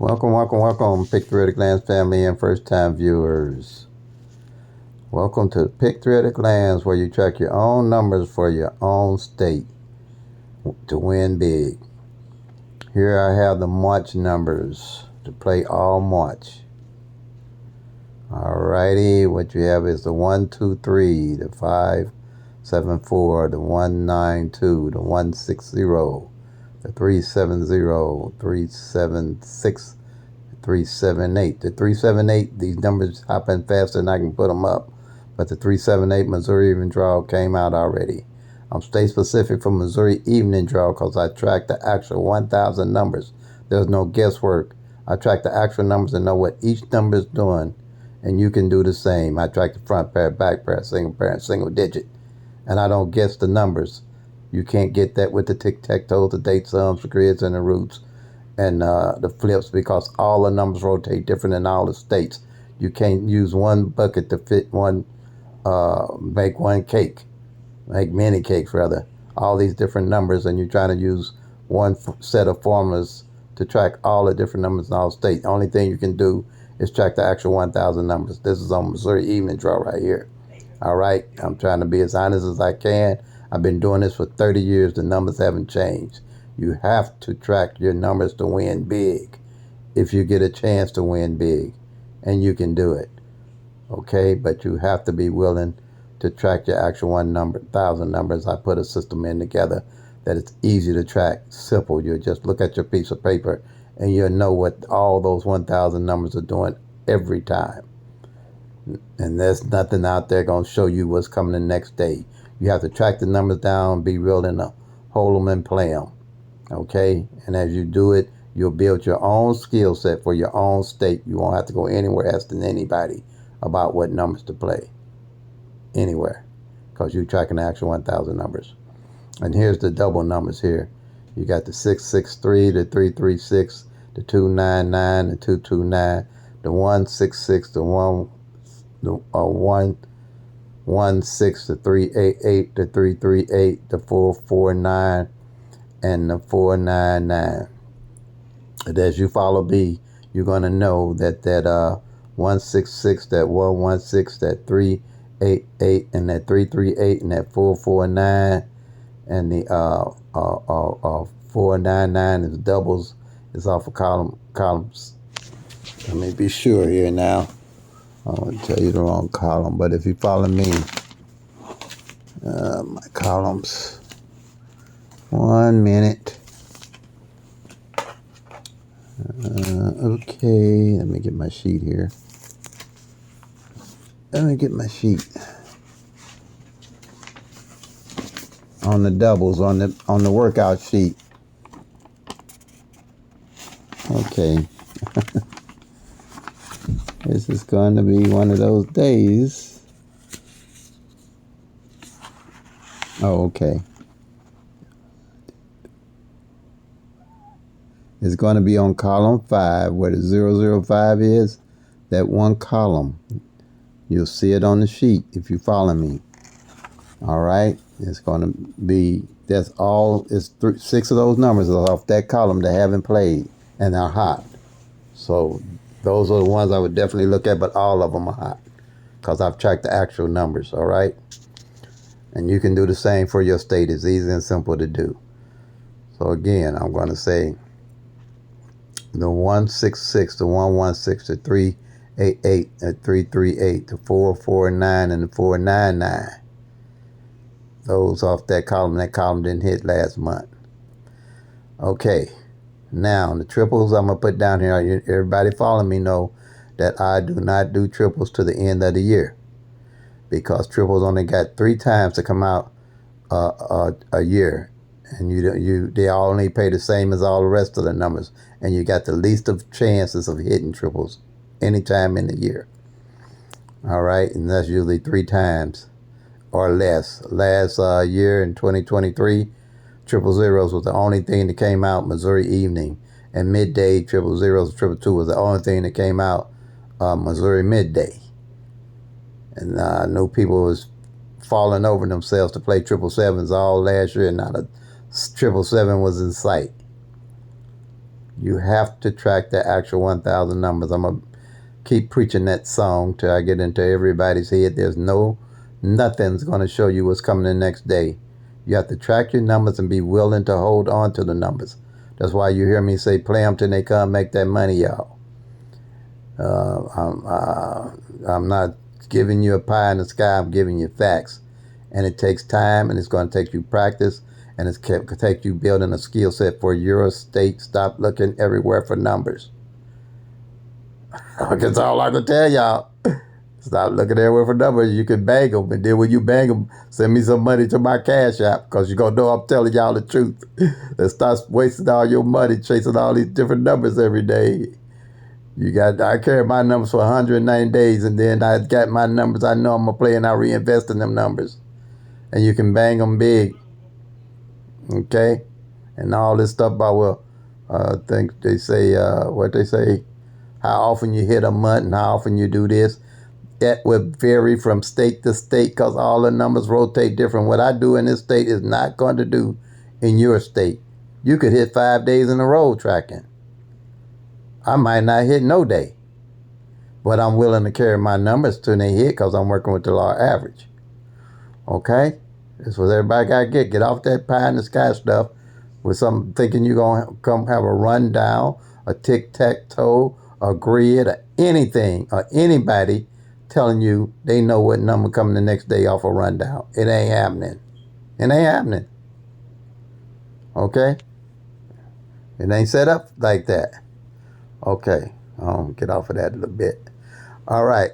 Welcome, Pick Theoretic Lands family and first-time viewers. Welcome to Pick Theoretic Lands, where you track your own numbers for your own state to win big. Here I have the March numbers to play all March. Alrighty, what you have is the 123, the 574, the 192, the 160, the 370, 376, 378. The 378, these numbers happen faster than I can put them up. But the 378 Missouri Evening Draw came out already. I'm state specific for Missouri Evening Draw because I track the actual 1,000 numbers. There's no guesswork. I track the actual numbers and know what each number is doing. And you can do the same. I track the front pair, back pair, single digit. And I don't guess the numbers. You can't get that with the tic-tac-toe, the date sums, the grids, and the roots, and the flips, because all the numbers rotate different in all the states. You can't use one bucket to fit one, make one cake, make many cakes rather. All these different numbers, and you're trying to use one set of formulas to track all the different numbers in all states. The only thing you can do is track the actual 1,000 numbers. This is on Missouri Evening Draw right here. All right, I'm trying to be as honest as I can. I've been doing this for 30 years. The numbers haven't changed. You have to track your numbers to win big if you get a chance to win big, and you can do it. Okay, but you have to be willing to track your actual 1,000 numbers. I put a system in together that it's easy to track, simple. You just look at your piece of paper and you'll know what all those 1,000 numbers are doing every time. And there's nothing out there going to show you what's coming the next day. You have to track the numbers down, be real in to hold them and play them. Okay? And as you do it, you'll build your own skill set for your own state. You won't have to go anywhere asking anybody about what numbers to play. Anywhere. Because you're tracking the actual 1,000 numbers. And here's the double numbers here. You got the 663, the 336, the 299, the 229, the 166, the 116, the 388, the 338, the 449, and the 499. And as you follow B, you're going to know that 166, that 116, that 388, and that 338, and that 449, and the 499 is doubles. It's off of columns. Let me be sure here now. I want to tell you the wrong column, but if you follow me, my columns. 1 minute. Okay, let me get my sheet here. Let me get my sheet. On the doubles, on the workout sheet. Okay. This is going to be one of those days. Oh, okay. It's going to be on column 5, where the 005 is. That one column. You'll see it on the sheet if you follow me. All right. It's going to be, that's all, it's 6 of those numbers are off that column that haven't played and are hot. So those are the ones I would definitely look at, but all of them are hot because I've tracked the actual numbers. All right. And you can do the same for your state. It's easy and simple to do. So again, I'm going to say the 166, the 116, the 388, the 338, the 449, and the 499. Those off that column. That column didn't hit last month. Okay. Now, the triples I'm going to put down here. Everybody following me know that I do not do triples to the end of the year, because triples only got 3 times to come out a year. And they all only pay the same as all the rest of the numbers. And you got the least of chances of hitting triples anytime in the year. All right. And that's usually 3 times or less. Last year in 2023, triple zeros was the only thing that came out Missouri evening. And midday, triple zeros, triple two was the only thing that came out Missouri midday. And I know people was falling over themselves to play triple sevens all last year, and not a triple seven was in sight. You have to track the actual 1,000 numbers. I'm going to keep preaching that song till I get into everybody's head. Nothing's going to show you what's coming the next day. You have to track your numbers and be willing to hold on to the numbers. That's why you hear me say, play them till they come, make that money, y'all. I'm not giving you a pie in the sky. I'm giving you facts. And it takes time, and it's going to take you practice, and it's going to take you building a skill set for your state. Stop looking everywhere for numbers. That's all I can tell y'all. Stop looking everywhere for numbers. You can bang them, and then when you bang them, send me some money to my Cash App, because you're going to know I'm telling y'all the truth. And stop wasting all your money chasing all these different numbers every day. I carry my numbers for 190 days, and then I got my numbers I know I'm going to play, and I reinvest in them numbers. And you can bang them big. Okay? And all this stuff about, I think they say, what they say, how often you hit a month and how often you do this. That would vary from state to state, because all the numbers rotate different. What I do in this state is not going to do in your state. You could hit 5 days in a row tracking. I might not hit no day. But I'm willing to carry my numbers till they hit, because I'm working with the law average. Okay? That's what everybody got to get. Get off that pie in the sky stuff with some thinking you're going to come have a rundown, a tic-tac-toe, a grid, or anything, or anybody telling you they know what number coming the next day off a rundown. It ain't happening. It ain't happening. Okay? It ain't set up like that. Okay. I'll get off of that a little bit. All right.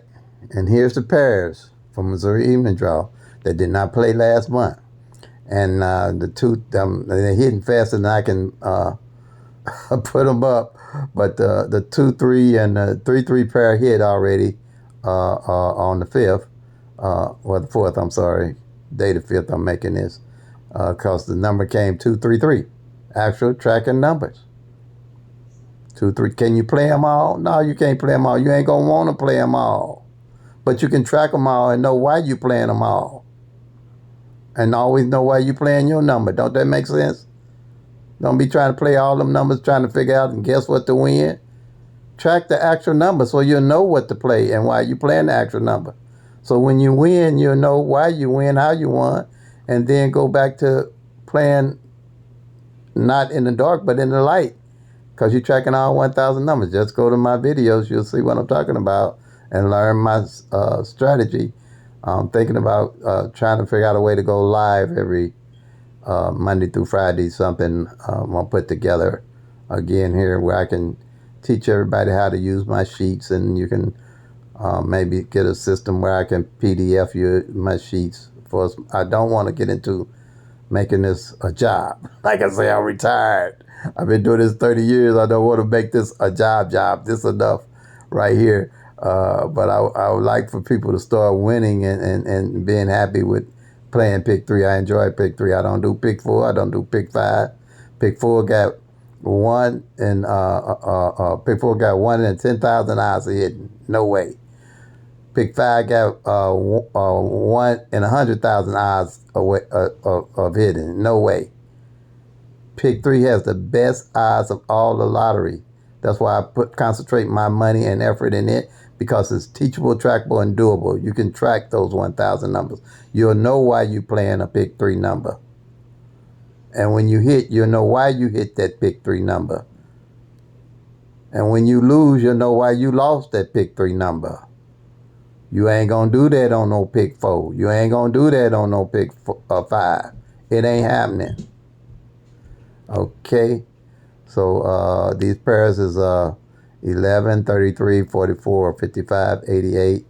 And here's the pairs from Missouri Evening Draw that did not play last month. And they're hitting faster than I can put them up. But the 2-3 and the 3-3 pair hit already on the 5th. The 4th, I'm sorry. Day the 5th I'm making this. Because the number came 2-3-3. Actual tracking numbers. 2-3. Can you play them all? No, you can't play them all. You ain't going to want to play them all. But you can track them all and know why you playing them all. And always know why you playing your number. Don't that make sense? Don't be trying to play all them numbers, trying to figure out and guess what to win. Track the actual number so you'll know what to play and why you playing the actual number. So when you win, you'll know why you win, how you won, and then go back to playing not in the dark, but in the light, because you're tracking all 1,000 numbers. Just go to my videos. You'll see what I'm talking about and learn my strategy. I'm thinking about trying to figure out a way to go live every Monday through Friday, something I'm going to put together again here where I can teach everybody how to use my sheets, and you can maybe get a system where I can PDF you my sheets. I don't want to get into making this a job. Like I say, I'm retired. I've been doing this 30 years. I don't want to make this a job. This enough right here. But I would like for people to start winning and being happy with playing pick 3. I enjoy pick 3. I don't do pick 4. I don't do pick 5. Pick 4 got 1 and pick 4 got 1 in 10,000 odds of hitting. No way. Pick 5 got 1 in 100,000 odds of hitting. No way. Pick 3 has the best odds of all the lottery. That's why I concentrate my money and effort in it, because it's teachable, trackable, and doable. You can track those 1,000 numbers. You'll know why you're playing a pick 3 number. And when you hit, you'll know why you hit that pick 3 number. And when you lose, you'll know why you lost that pick 3 number. You ain't going to do that on no pick 4. You ain't going to do that on no pick 5. It ain't happening. Okay. So these pairs is 11, 33, 44, 55, 88,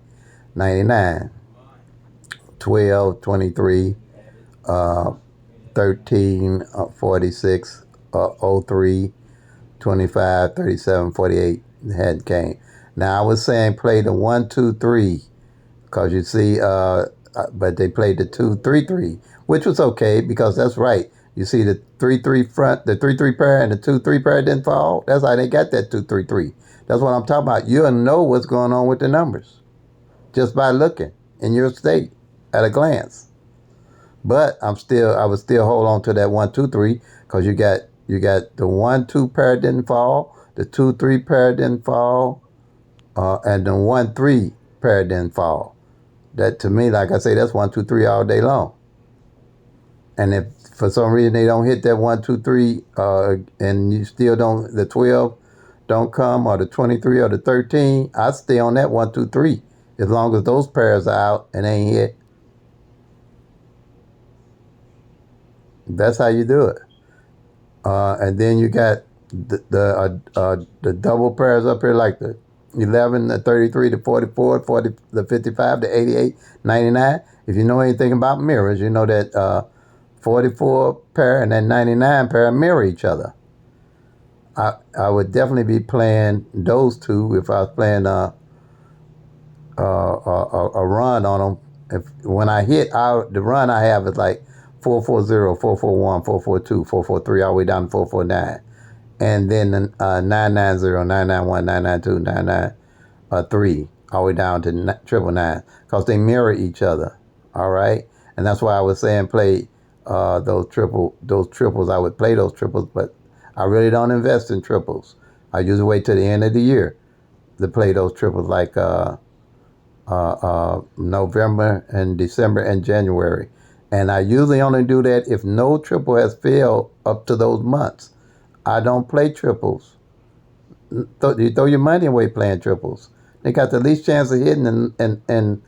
99, 12, 23, 13, 46, 03, 25, 37, 48 hadn't came. Now I was saying play the 1, 2, 3, because you see, but they played the 2, 3, 3, which was okay, because that's right. You see the 3, 3 front, the 3, 3 pair and the 2, 3 pair didn't fall. That's how they got that 2, 3, 3. That's what I'm talking about. You'll know what's going on with the numbers just by looking in your state at a glance. But I would still hold on to that 1, 2, 3, because you got You got the 1-2 pair didn't fall, the 2-3 pair didn't fall, and the 1-3 pair didn't fall. That to me, like I say, that's 1-2-3 all day long. And if for some reason they don't hit that 1-2-3, and you still don't, the 12 don't come, or the 23 or the 13, I stay on that 1-2-3 as long as those pairs are out and ain't hit. That's how you do it. And then you got the double pairs up here, like the 11, the 33, the 44, 40, the 55, the 88, 99. If you know anything about mirrors, you know that 44 pair and that 99 pair mirror each other. I would definitely be playing those two if I was playing a run on them. When I hit the run I have is like 440, 441, 442, 443, all the way down to 449. And then 990, 991, 992, 993, all the way down to 999, because they mirror each other. All right, and that's why I was saying play those triples. I would play those triples, but I really don't invest in triples. I usually wait till the end of the year to play those triples, like November and December and January. And I usually only do that if no triple has failed up to those months. I don't play triples. You throw your money away playing triples. They got the least chance of hitting, and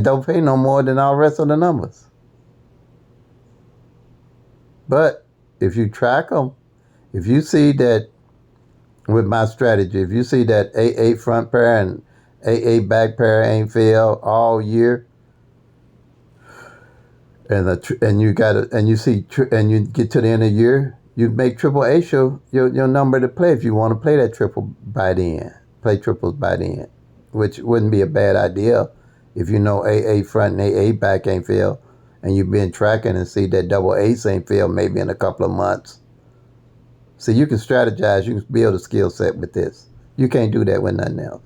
don't pay no more than all the rest of the numbers. But if you track them, if you see that with my strategy, if you see that AA front pair and AA back pair ain't failed all year, and you got it, and you see, and you get to the end of the year, you make triple A show your number to play if you want to play that triple by the end. Play triples by the end, which wouldn't be a bad idea if you know AA front and AA back ain't failed, and you've been tracking and see that double ace ain't failed maybe in a couple of months. See, you can strategize, you can build a skill set with this. You can't do that with nothing else.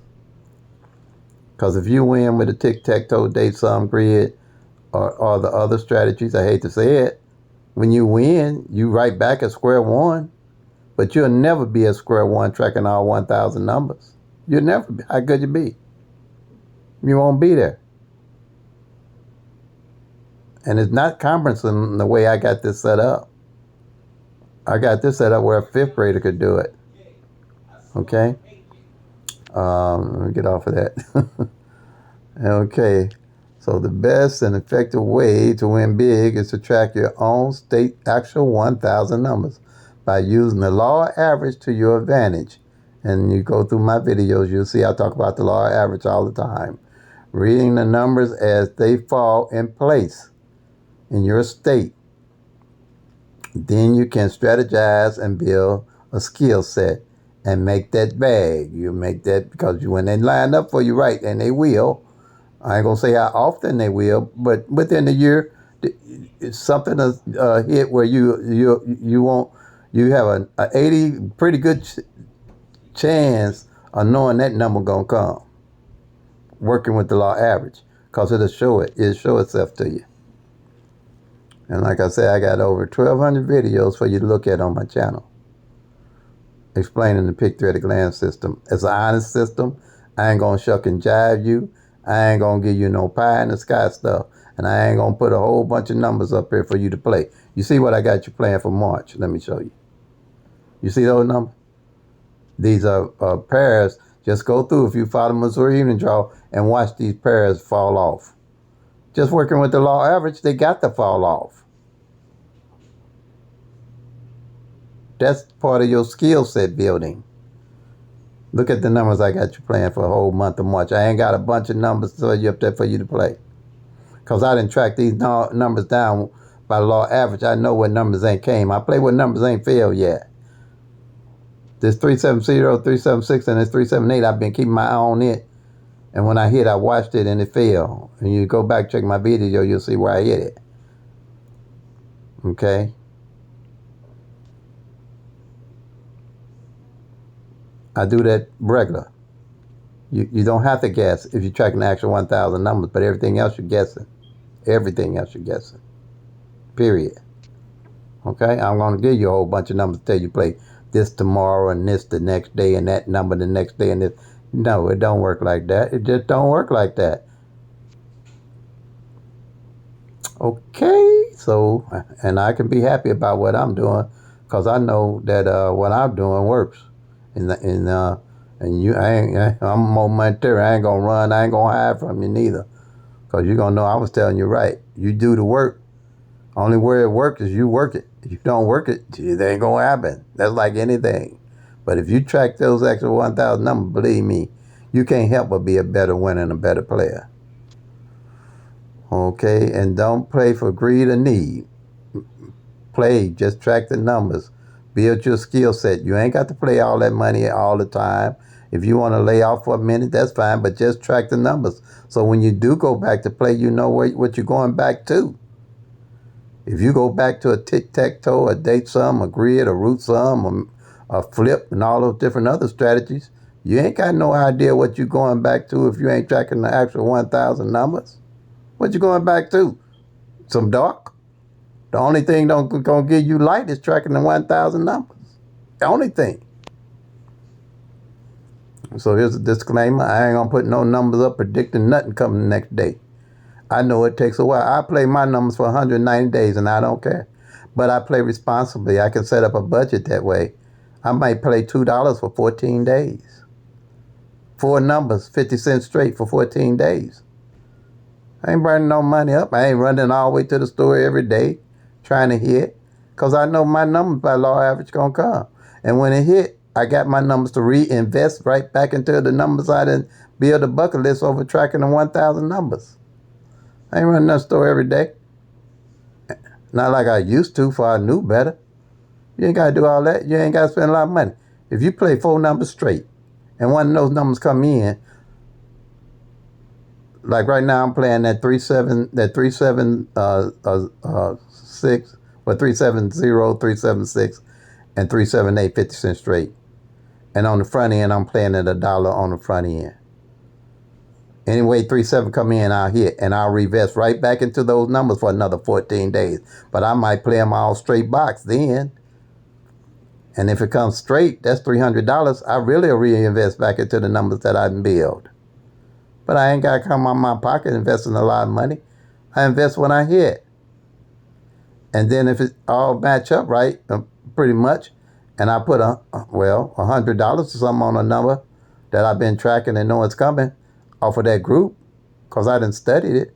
Because if you win with a tic-tac-toe, date-sum grid, or the other strategies, I hate to say it, when you win, you right back at square one. But you'll never be at square one tracking all 1,000 numbers. You'll never be. How could you be? You won't be there. And it's not cumbersome the way I got this set up. I got this set up where a fifth grader could do it. Okay? Let me get off of that. Okay. So the best and effective way to win big is to track your own state actual 1,000 numbers by using the law of average to your advantage. And you go through my videos, you'll see I talk about the law of average all the time. Reading the numbers as they fall in place in your state. Then you can strategize and build a skill set and make that bag. You make that because when they line up for you right, and they will, I ain't gonna say how often they will, but within the year, it's something to hit where you have an 80 pretty good chance of knowing that number gonna come. Working with the law average, because it'll show itself to you. And like I said, I got over 1,200 videos for you to look at on my channel, explaining the pick through at a glance system. It's an honest system. I ain't gonna shuck and jive you. I ain't gonna give you no pie in the sky stuff. And I ain't gonna put a whole bunch of numbers up here for you to play. You see what I got you playing for March? Let me show you. You see those numbers? These are pairs. Just go through, if you follow Missouri Evening Draw, and watch these pairs fall off. Just working with the law average, they got to fall off. That's part of your skill set building. Look at the numbers I got you playing for a whole month of March. I ain't got a bunch of numbers to you up there for you to play. Because I didn't track these numbers down by law average. I know what numbers ain't came. I play what numbers ain't failed yet. This 370, 376, and this 378, I've been keeping my eye on it. And when I hit, I watched it and it failed. And you go back, check my video, you'll see where I hit it. Okay? I do that regular. You don't have to guess if you're tracking the actual 1,000 numbers, but everything else you're guessing. Everything else you're guessing. Period. Okay, I'm going to give you a whole bunch of numbers, tell you play this tomorrow and this the next day and that number the next day and this. No, it don't work like that. It just don't work like that. Okay, so, and I can be happy about what I'm doing because I know that what I'm doing works. And I'm more monetary. I ain't gonna run. I ain't gonna hide from you neither, because you're gonna know I was telling you right. You do the work. Only where it works is you work it. If you don't work it, it ain't gonna happen. That's like anything. But if you track those extra 1,000 numbers, believe me, you can't help but be a better winner and a better player. Okay, and don't play for greed or need. Play, just track the numbers. Build your skill set. You ain't got to play all that money all the time. If you want to lay off for a minute, that's fine, but just track the numbers. So when you do go back to play, you know what you're going back to. If you go back to a tic-tac-toe, a date sum, a grid, a root sum, a flip, and all those different other strategies, you ain't got no idea what you're going back to if you ain't tracking the actual 1,000 numbers. What you going back to? Some dark? The only thing gonna give you light is tracking the 1,000 numbers. The only thing. So here's a disclaimer. I ain't gonna put no numbers up predicting nothing coming the next day. I know it takes a while. I play my numbers for 190 days and I don't care. But I play responsibly. I can set up a budget that way. I might play $2 for 14 days. 4 numbers, 50 cents straight for 14 days. I ain't burning no money up. I ain't running all the way to the store every day trying to hit. Because I know my numbers by law average going to come. And when it hit, I got my numbers to reinvest right back into the numbers I didn't build a bucket list over tracking the 1,000 numbers. I ain't running that store every day. Not like I used to, for I knew better. You ain't got to do all that. You ain't got to spend a lot of money. If you play 4 numbers straight, and one of those numbers come in, like right now I'm playing that 370, 370, and 378 50 cents straight. And on the front end, I'm playing at $1 on the front end. Anyway, 37 come in, I'll hit, and I'll reinvest right back into those numbers for another 14 days. But I might play them all straight box then. And if it comes straight, that's $300. I really reinvest back into the numbers that I build. But I ain't got to come out of my pocket investing a lot of money. I invest when I hit. And then if it all match up right, pretty much, and I put $100 or something on a number that I've been tracking and know it's coming off of that group, because I done studied it,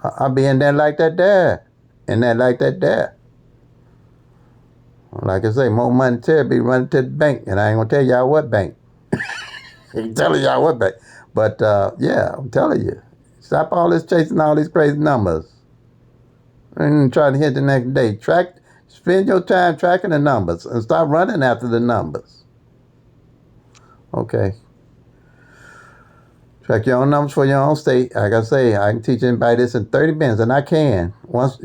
I'll be in there like that there, and then like that there. Like I say, more money be running to the bank, and I ain't gonna tell y'all what bank. I'm telling y'all what bank. But yeah, I'm telling you, stop all this chasing all these crazy numbers and trying to hit the next day. Spend your time tracking the numbers and stop running after the numbers. Okay. Track your own numbers for your own state. Like I say, I can teach anybody this in 30 minutes, and I can. Once,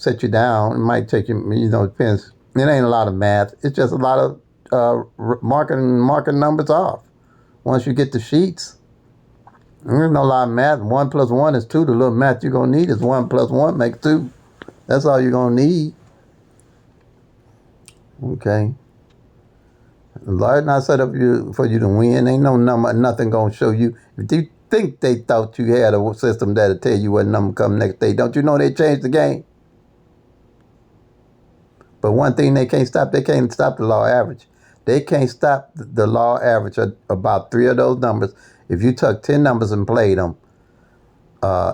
set you down, it might take you, depends. It ain't a lot of math. It's just a lot of marking numbers off. Once you get the sheets, there's no lot of math. 1 plus 1 is 2. The little math you're going to need is 1 plus 1 makes 2. That's all you're going to need. Okay. The Lord not set up for you to win. Ain't no number, nothing going to show you. If you think they thought you had a system that'll tell you what number come next day, don't you know they changed the game? But one thing they can't stop the law average. They can't stop the law average of about 3 of those numbers. If you took 10 numbers and played them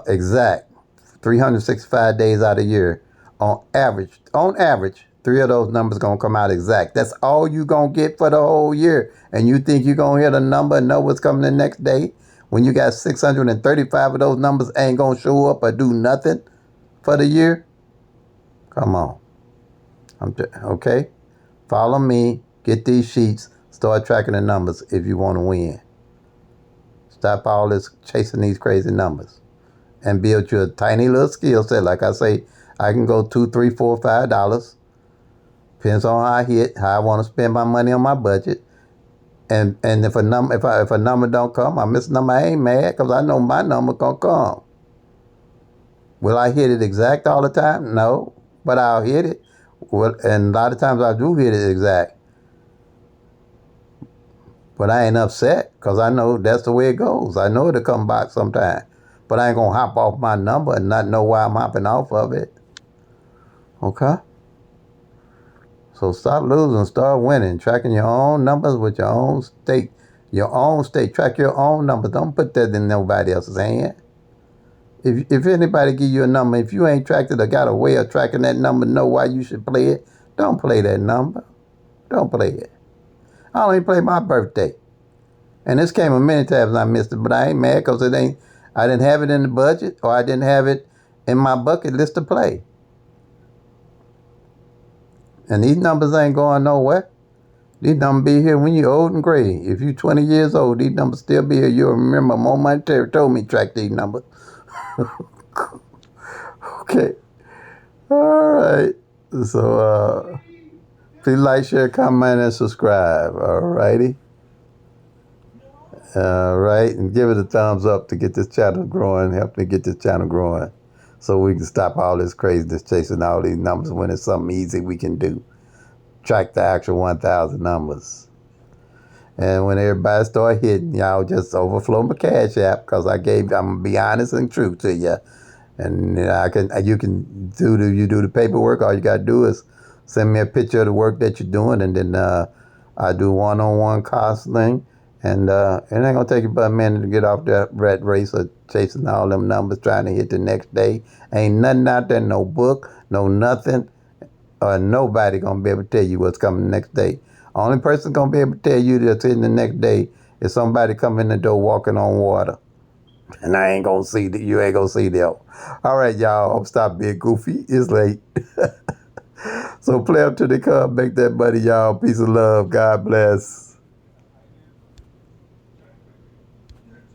exact, 365 days out of the year, on average, 3 of those numbers going to come out exact. That's all you going to get for the whole year. And you think you're going to hit a number and know what's coming the next day? When you got 635 of those numbers ain't going to show up or do nothing for the year? Come on. Okay? Follow me. Get these sheets. Start tracking the numbers if you want to win. Stop all this chasing these crazy numbers. And build you a tiny little skill set. Like I say, I can go $2, $3, $4, $5. Depends on how I hit, how I want to spend my money on my budget. And if a number don't come, I miss a number, I ain't mad, because I know my number gonna come. Will I hit it exact all the time? No, but I'll hit it. And a lot of times I do hit it exact, but I ain't upset because I know that's the way it goes. I know it'll come back sometime, but I ain't gonna hop off my number and not know why I'm hopping off of it. Okay? So stop losing, start winning, tracking your own numbers with your own state. Your own state. Track your own numbers. Don't put that in nobody else's hand. If anybody give you a number, if you ain't tracked it or got a way of tracking that number, know why you should play it, don't play that number. Don't play it. I only play my birthday. And this came a many times and I missed it, but I ain't mad because I didn't have it in the budget or I didn't have it in my bucket list to play. And these numbers ain't going nowhere. These numbers be here when you're old and gray. If you're 20 years old, these numbers still be here. You'll remember Mo Money Terry told me track these numbers. Okay. All right. So please like, share, comment, and subscribe. All righty. All right. And give it a thumbs up to get this channel growing. Help me get this channel growing so we can stop all this craziness chasing all these numbers when it's something easy we can do. Track the actual 1,000 numbers. And when everybody start hitting, y'all just overflow my Cash App because I'm gonna be honest and true to you. And you can do the paperwork. All you gotta do is send me a picture of the work that you're doing, and then I do one-on-one counseling. And it ain't gonna take you but a minute to get off that rat race of chasing all them numbers, trying to hit the next day. Ain't nothing out there, no book, no nothing, or nobody gonna be able to tell you what's coming the next day. Only person gonna be able to tell you that's in the next day is somebody come in the door walking on water. And I ain't gonna see that. You ain't gonna see them. All right, y'all. I'm stop being goofy. It's late. So play up to the cup. Make that money, y'all. Peace and love. God bless.